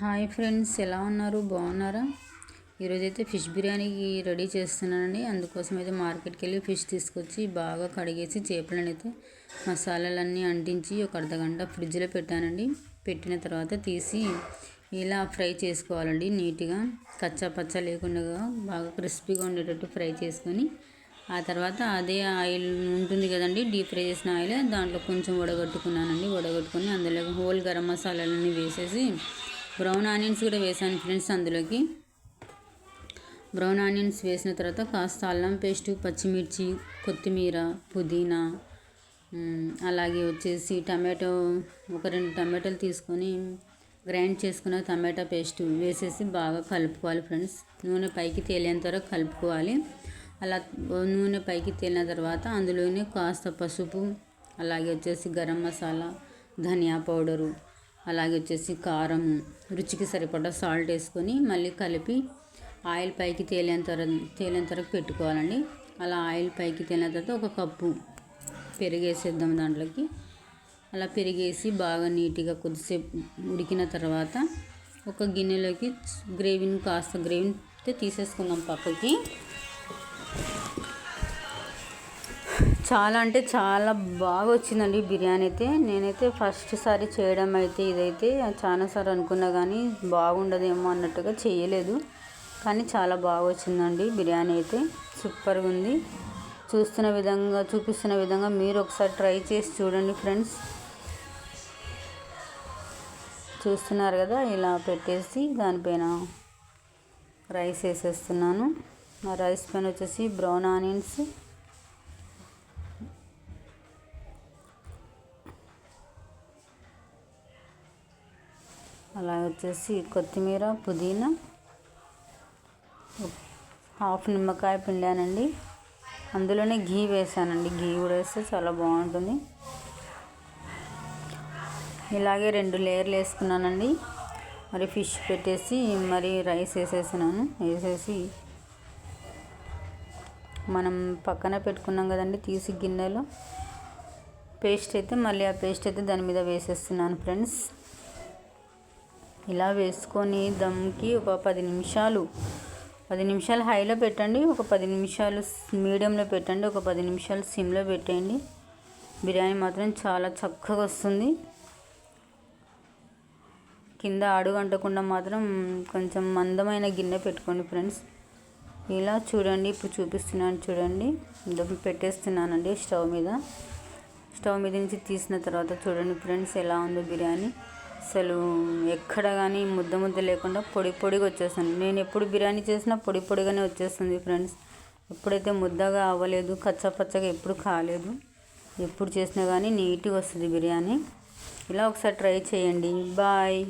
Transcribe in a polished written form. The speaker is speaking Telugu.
హాయ్ ఫ్రెండ్స్, ఎలా ఉన్నారు? బాగున్నారా? ఈరోజైతే ఫిష్ బిర్యానీకి రెడీ చేస్తున్నానండి. అందుకోసం అయితే మార్కెట్కి వెళ్ళి ఫిష్ తీసుకొచ్చి బాగా కడిగేసి చేపలను అయితే మసాలాలన్నీ అంటించి ఒక అర్ధగంట ఫ్రిడ్జ్లో పెట్టానండి. పెట్టిన తర్వాత తీసి ఇలా ఫ్రై చేసుకోవాలండి. నీట్గా కచ్చా పచ్చ లేకుండా బాగా క్రిస్పీగా ఉండేటట్టు ఫ్రై చేసుకొని ఆ తర్వాత అదే ఆయిల్ ఉంటుంది కదండి, డీప్ ఫ్రై చేసిన ఆయిల్, దాంట్లో కొంచెం వడగట్టుకున్నానండి. వడగట్టుకొని అందులో హోల్ గరం మసాలాలన్నీ వేసేసి బ్రౌన్ ఆనియన్స్ కూడా వేసాను ఫ్రెండ్స్. అందులోకి బ్రౌన్ ఆనియన్స్ వేసిన తర్వాత కాస్త అల్లం పేస్టు, పచ్చిమిర్చి, కొత్తిమీర, పుదీనా, అలాగే వచ్చేసి టమాటో, ఒక 2 టమాటాలు తీసుకొని గ్రైండ్ చేసుకున్న టమాటా పేస్ట్ వేసేసి బాగా కలుపుకోవాలి ఫ్రెండ్స్. నూనె పైకి తేలేంత వరకు కలుపుకోవాలి. అలా నూనె పైకి తేలిన తర్వాత అందులోనే కాస్త పసుపు, అలాగే వచ్చేసి గరం మసాలా, ధనియా పౌడరు, అలాగే వచ్చేసి కారము, రుచికి సరిపడా సాల్ట్ వేసుకొని మళ్ళీ కలిపి ఆయిల్ పైకి తేలేంత వరకు పెట్టుకోవాలండి. అలా ఆయిల్ పైకి తేలిన తర్వాత ఒక కప్పు పెరిగేసేద్దాం దాంట్లోకి. అలా పెరిగేసి బాగా నీట్గా కొద్దిసేపు ఉడికిన తర్వాత ఒక గిన్నెలోకి కాస్త గ్రేవీని తీసేసుకుందాం పక్కకి. చాలా అంటే చాలా బాగా వచ్చిందండి బిర్యానీ అయితే. నేనైతే ఫస్ట్ సారి చేయడం అయితే ఇదైతే చాలాసార్లు అనుకున్నా కానీ బాగుండదేమో అన్నట్టుగా చేయలేదు. కానీ చాలా బాగా వచ్చిందండి బిర్యానీ అయితే. సూపర్గా ఉంది. చూపిస్తున్న విధంగా మీరు ఒకసారి ట్రై చేసి చూడండి ఫ్రెండ్స్. చూస్తున్నారు కదా, ఇలా పెట్టేసి దానిపైన రైస్ వేసేస్తున్నాను. ఆ రైస్ పైన వచ్చేసి బ్రౌన్ ఆనియన్స్, అలా వచ్చేసి కొత్తిమీర, పుదీనా, హాఫ్ నిమ్మకాయ పిండానండి. అందులోనే ఘీ వేసానండి. ఘీ కూడా వేస్తే చాలా బాగుంటుంది. ఇలాగే 2 లేయర్లు వేసుకున్నానండి. మరి ఫిష్ పెట్టేసి మరి రైస్ వేసేసి మనం పక్కన పెట్టుకున్నాం కదండి తీసి గిన్నెలో పేస్ట్ అయితే, మళ్ళీ ఆ పేస్ట్ అయితే దాని మీద వేసేస్తున్నాను ఫ్రెండ్స్. ఇలా వేసుకొని దమ్కి ఒక 10 నిమిషాలు హైలో పెట్టండి, ఒక 10 నిమిషాలు మీడియంలో పెట్టండి, ఒక 10 నిమిషాలు సిమ్లో పెట్టండి. బిర్యానీ మాత్రం చాలా చక్కగా వస్తుంది. కింద అడుగు అంటకుండా మాత్రం కొంచెం మందమైన గిన్నె పెట్టుకోండి ఫ్రెండ్స్. ఇలా చూడండి, ఇప్పుడు చూపిస్తున్నాను చూడండి. దమ్ పెట్టేస్తున్నానండి స్టవ్ మీద నుంచి తీసిన తర్వాత చూడండి ఫ్రెండ్స్ ఎలా ఉందో బిర్యానీ. అసలు ఎక్కడ కానీ ముద్ద లేకుండా పొడిగా వచ్చేస్తుంది. నేను ఎప్పుడు బిర్యానీ చేసినా పొడిగానే వచ్చేస్తుంది ఫ్రెండ్స్. ఎప్పుడైతే ముద్దగా అవ్వలేదు, కచ్చపచ్చగా ఎప్పుడు కాలేదు. ఎప్పుడు చేసినా కానీ నీట్గా వస్తుంది బిర్యానీ. ఇలా ఒకసారి ట్రై చేయండి. బాయ్.